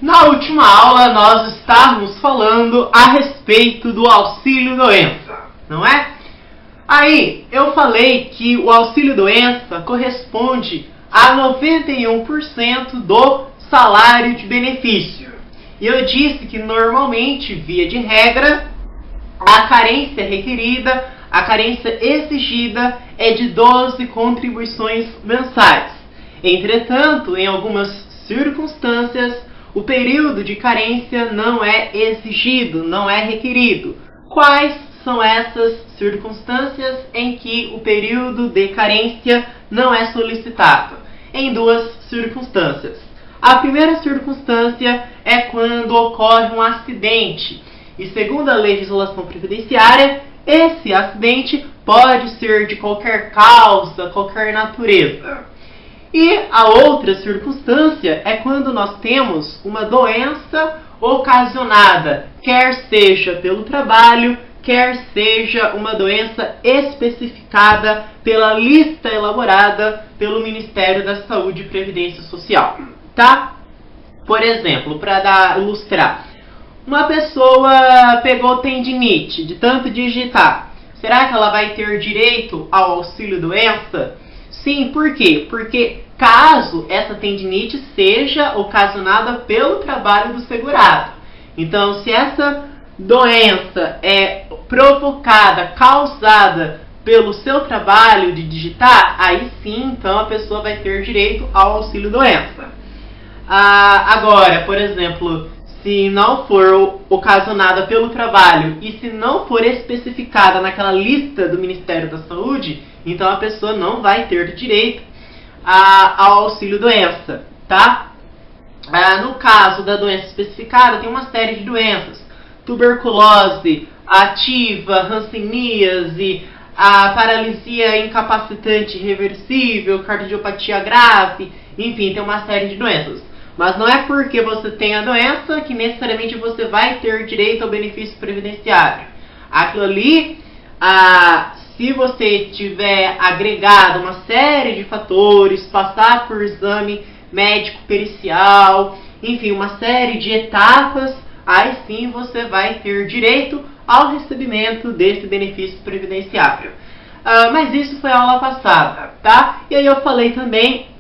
Na última aula, nós estávamos falando a respeito do auxílio-doença, não é? Aí, eu falei que o auxílio-doença corresponde a 91% do salário de benefício. E eu disse que, normalmente, via de regra, a carência requerida, a carência exigida é de 12 contribuições mensais. Entretanto, em algumas circunstâncias, o período de carência não é exigido, não é requerido. Quais são essas circunstâncias em que o período de carência não é solicitado? Em duas circunstâncias. A primeira circunstância é quando ocorre um acidente. E segundo a legislação previdenciária, esse acidente pode ser de qualquer causa, qualquer natureza. E a outra circunstância é quando nós temos uma doença ocasionada, quer seja pelo trabalho, quer seja uma doença especificada pela lista elaborada pelo Ministério da Saúde e Previdência Social, tá? Por exemplo, para ilustrar, uma pessoa pegou tendinite de tanto digitar. Será que ela vai ter direito ao auxílio-doença? Sim, por quê? Porque caso essa tendinite seja ocasionada pelo trabalho do segurado. Então, se essa doença é provocada, causada pelo seu trabalho de digitar, aí sim, então a pessoa vai ter direito ao auxílio-doença. Agora, por exemplo, se não for ocasionada pelo trabalho e se não for especificada naquela lista do Ministério da Saúde, então a pessoa não vai ter direito ao auxílio-doença, tá? No caso da doença especificada, tem uma série de doenças: tuberculose ativa, hanseníase, a paralisia incapacitante irreversível, cardiopatia grave, enfim, tem uma série de doenças. Mas não é porque você tem a doença que necessariamente você vai ter direito ao benefício previdenciário. Aquilo ali, se você tiver agregado uma série de fatores, passar por exame médico pericial, enfim, uma série de etapas, aí sim você vai ter direito ao recebimento desse benefício previdenciário. Mas isso foi a aula passada, tá? E aí eu falei também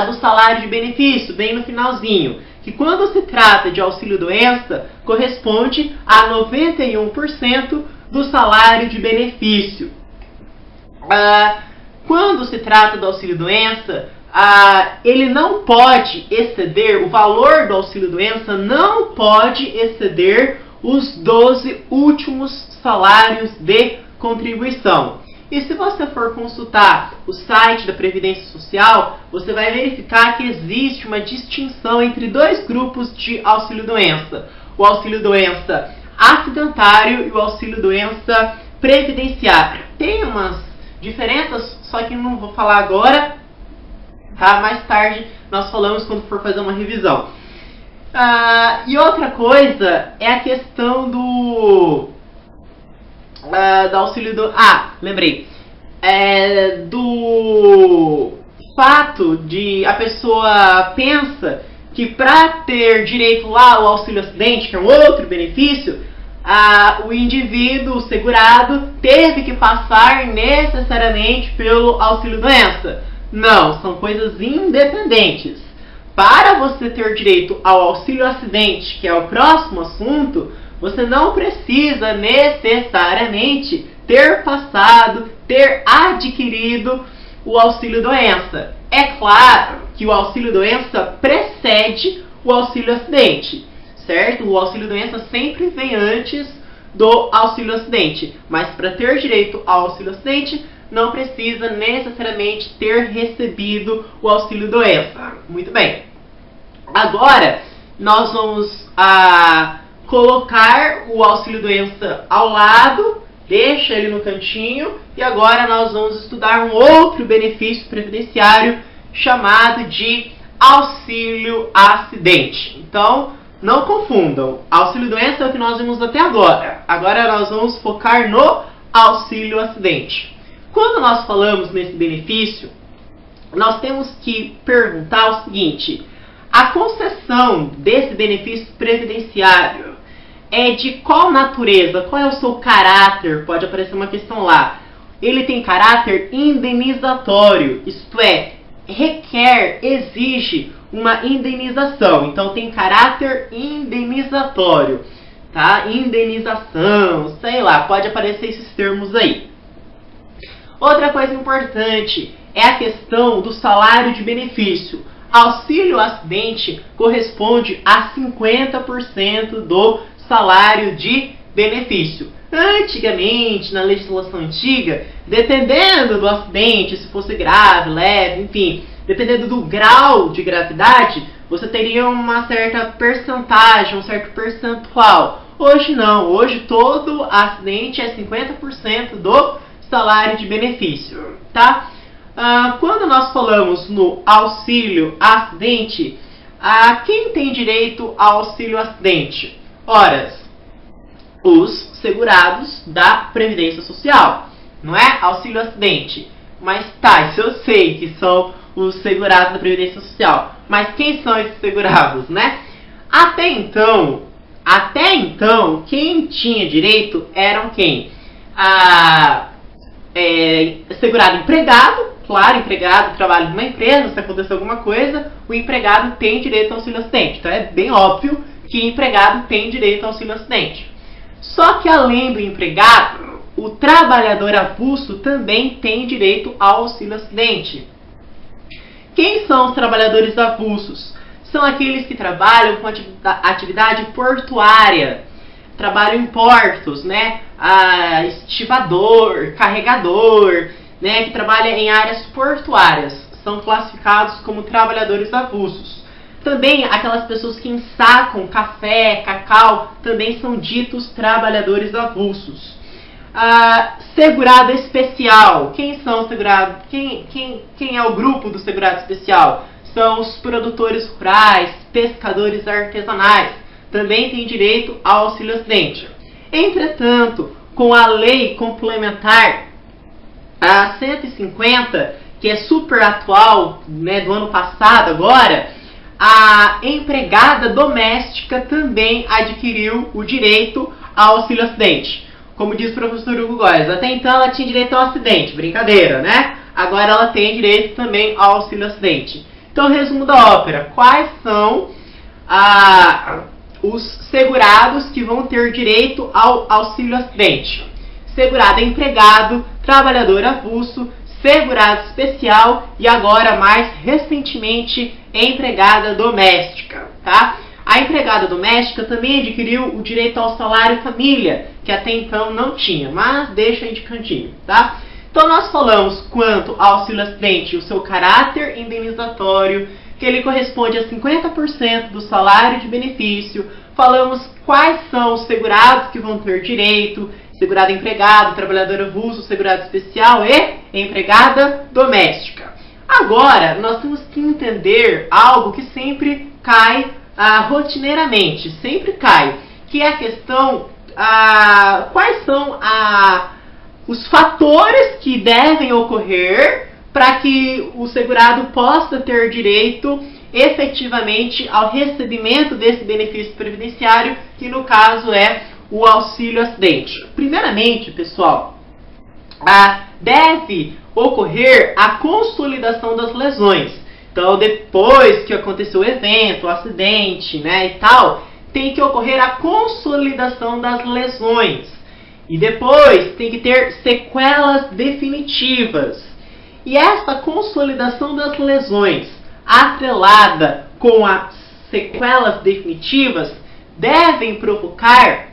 do salário de benefício, bem no finalzinho, que quando se trata de auxílio-doença, corresponde a 91% do salário de benefício. Quando se trata do auxílio-doença, ele não pode exceder, o valor do auxílio-doença não pode exceder os 12 últimos salários de contribuição. E se você for consultar o site da Previdência Social, você vai verificar que existe uma distinção entre dois grupos de auxílio-doença: o auxílio-doença acidentário e o auxílio-doença previdenciário. Tem umas diferenças, só que não vou falar agora, tá? Mais tarde nós falamos quando for fazer uma revisão. E outra coisa é a questão do auxílio do... lembrei. Do fato de a pessoa pensa que para ter direito lá ao auxílio acidente, que é um outro benefício, o indivíduo, o segurado, teve que passar necessariamente pelo auxílio-doença. Não, são coisas independentes. Para você ter direito ao auxílio-acidente, que é o próximo assunto, você não precisa necessariamente ter passado, ter adquirido o auxílio-doença. É claro que o auxílio-doença precede o auxílio-acidente, certo? O auxílio-doença sempre vem antes do auxílio-acidente, mas para ter direito ao auxílio-acidente, não precisa necessariamente ter recebido o auxílio-doença. Muito bem. Agora, nós vamos colocar o auxílio-doença ao lado, deixa ele no cantinho, e agora nós vamos estudar um outro benefício previdenciário chamado de auxílio-acidente. Então, não confundam, auxílio-doença é o que nós vimos até agora. Agora nós vamos focar no auxílio-acidente. Quando nós falamos nesse benefício, nós temos que perguntar o seguinte: A concessão desse benefício previdenciário é de qual natureza? Qual é o seu caráter? Pode aparecer uma questão lá. Ele tem caráter indenizatório, isto é, requer, exige uma indenização. Então tem caráter indenizatório, tá? Indenização, sei lá, pode aparecer esses termos aí. Outra coisa importante é a questão do salário de benefício. Auxílio acidente corresponde a 50% do salário de benefício. Antigamente, na legislação antiga, dependendo do acidente, se fosse grave, leve, enfim, dependendo do grau de gravidade, você teria uma certa percentagem, um certo percentual. Hoje não, hoje todo acidente é 50% do salário de benefício, tá? Quando nós falamos no auxílio acidente, quem tem direito ao auxílio acidente? Ora, os segurados da Previdência Social, não é? Auxílio acidente. Mas tá, isso eu sei que são os segurados da Previdência Social. Mas quem são esses segurados, né? Até então, quem tinha direito eram quem? Segurado empregado, claro, empregado trabalha em uma empresa, se acontecer alguma coisa, o empregado tem direito ao auxílio acidente. Então é bem óbvio que empregado tem direito ao auxílio acidente. Só que além do empregado, o trabalhador avulso também tem direito ao auxílio acidente. Quem são os trabalhadores avulsos? São aqueles que trabalham com atividade portuária, trabalham em portos, né? Estivador, carregador, né? Que trabalha em áreas portuárias, são classificados como trabalhadores avulsos. Também aquelas pessoas que ensacam café, cacau, também são ditos trabalhadores avulsos. Segurado especial. Quem são os segurados? Quem é o grupo do segurado especial? São os produtores rurais, pescadores artesanais. Também têm direito ao auxílio acidente. Entretanto, com a lei complementar a 150, que é super atual, né, do ano passado agora, a empregada doméstica também adquiriu o direito ao auxílio acidente. Como diz o professor Hugo Góes, até então ela tinha direito ao acidente, brincadeira, né? Agora ela tem direito também ao auxílio acidente. Então, resumo da ópera. Quais são os segurados que vão ter direito ao auxílio acidente? Segurado empregado, trabalhador avulso, segurado especial e agora, mais recentemente, empregada doméstica, tá? A empregada doméstica também adquiriu o direito ao salário família, que até então não tinha, mas deixa aí de cantinho, tá? Então nós falamos quanto ao auxílio acidente, o seu caráter indenizatório, que ele corresponde a 50% do salário de benefício. Falamos quais são os segurados que vão ter direito: segurado empregado, trabalhador avulso, segurado especial e empregada doméstica. Agora, nós temos que entender algo que sempre cai rotineiramente, sempre cai, que é a questão, quais são os fatores que devem ocorrer para que o segurado possa ter direito efetivamente ao recebimento desse benefício previdenciário, que no caso é o auxílio acidente. Primeiramente, pessoal, deve ocorrer a consolidação das lesões. Então, depois que aconteceu o evento, o acidente, né, e tal, tem que ocorrer a consolidação das lesões. E depois tem que ter sequelas definitivas. E essa consolidação das lesões, atrelada com as sequelas definitivas, devem provocar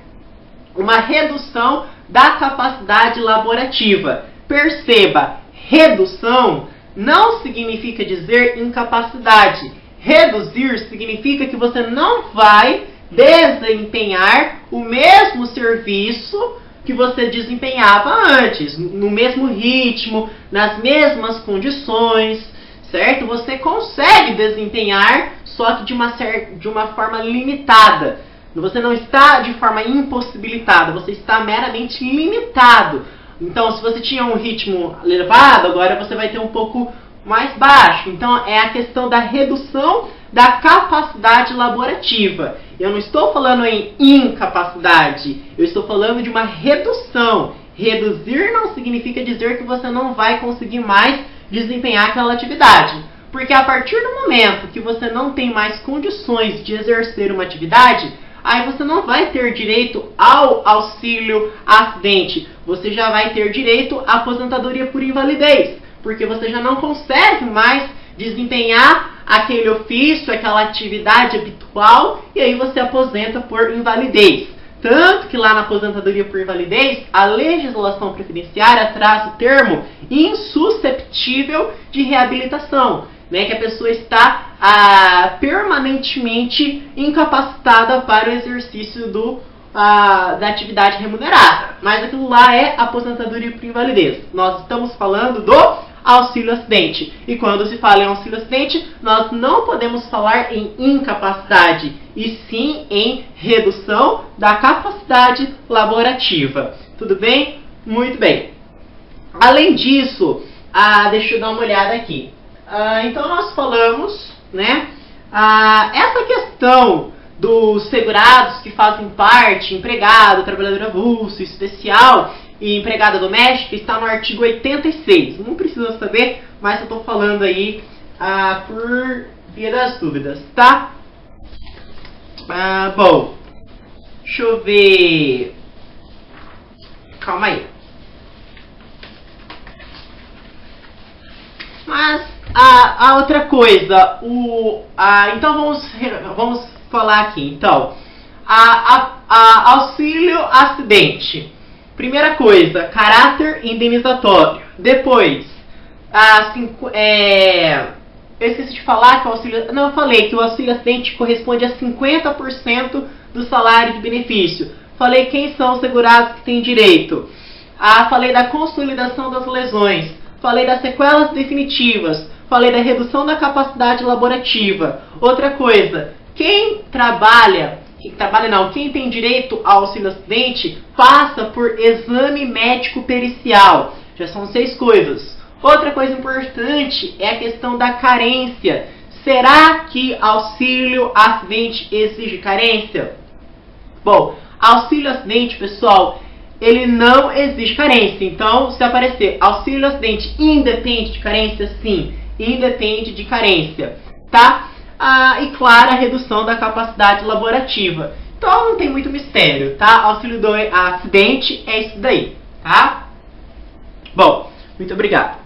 uma redução da capacidade laborativa. Perceba, redução não significa dizer incapacidade. Reduzir significa que você não vai desempenhar o mesmo serviço que você desempenhava antes, no mesmo ritmo, nas mesmas condições, certo? Você consegue desempenhar, só que de uma forma limitada. Você não está de forma impossibilitada, você está meramente limitado. Então, se você tinha um ritmo elevado, agora você vai ter um pouco mais baixo. Então, é a questão da redução da capacidade laborativa. Eu não estou falando em incapacidade, eu estou falando de uma redução. Reduzir não significa dizer que você não vai conseguir mais desempenhar aquela atividade. Porque a partir do momento que você não tem mais condições de exercer uma atividade, aí você não vai ter direito ao auxílio acidente. Você já vai ter direito à aposentadoria por invalidez, porque você já não consegue mais desempenhar aquele ofício, aquela atividade habitual, e aí você aposenta por invalidez. Tanto que lá na aposentadoria por invalidez, a legislação previdenciária traz o termo insusceptível de reabilitação, né, que a pessoa está permanentemente incapacitada para o exercício da atividade remunerada. Mas aquilo lá é aposentadoria por invalidez. Nós estamos falando do auxílio acidente. E quando se fala em auxílio acidente, nós não podemos falar em incapacidade, e sim em redução da capacidade laborativa. Tudo bem? Muito bem. Além disso, deixa eu dar uma olhada aqui. Então nós falamos, né, essa questão dos segurados que fazem parte, empregado, trabalhador avulso, especial e empregada doméstica, está no artigo 86. Não precisa saber, mas eu estou falando aí por via das dúvidas, tá? Bom, deixa eu ver. Calma aí. Mas a outra coisa, então vamos falar aqui. Então, auxílio acidente. Primeira coisa, caráter indenizatório. Depois, eu esqueci de falar que o auxílio... Não, eu falei que o auxílio acidente corresponde a 50% do salário de benefício. Falei quem são os segurados que têm direito. Falei da consolidação das lesões. Falei das sequelas definitivas. Falei da redução da capacidade laborativa. Outra coisa, quem tem direito ao auxílio acidente passa por exame médico pericial. Já são 6 coisas. Outra coisa importante é a questão da carência. Será que auxílio acidente exige carência? Bom, auxílio acidente, pessoal, ele não exige carência. Então, se aparecer auxílio acidente independe de carência, sim, independe de carência, tá? E claro, a redução da capacidade laborativa. Então não tem muito mistério, tá? Auxílio do acidente é isso daí, tá? Bom, muito obrigado.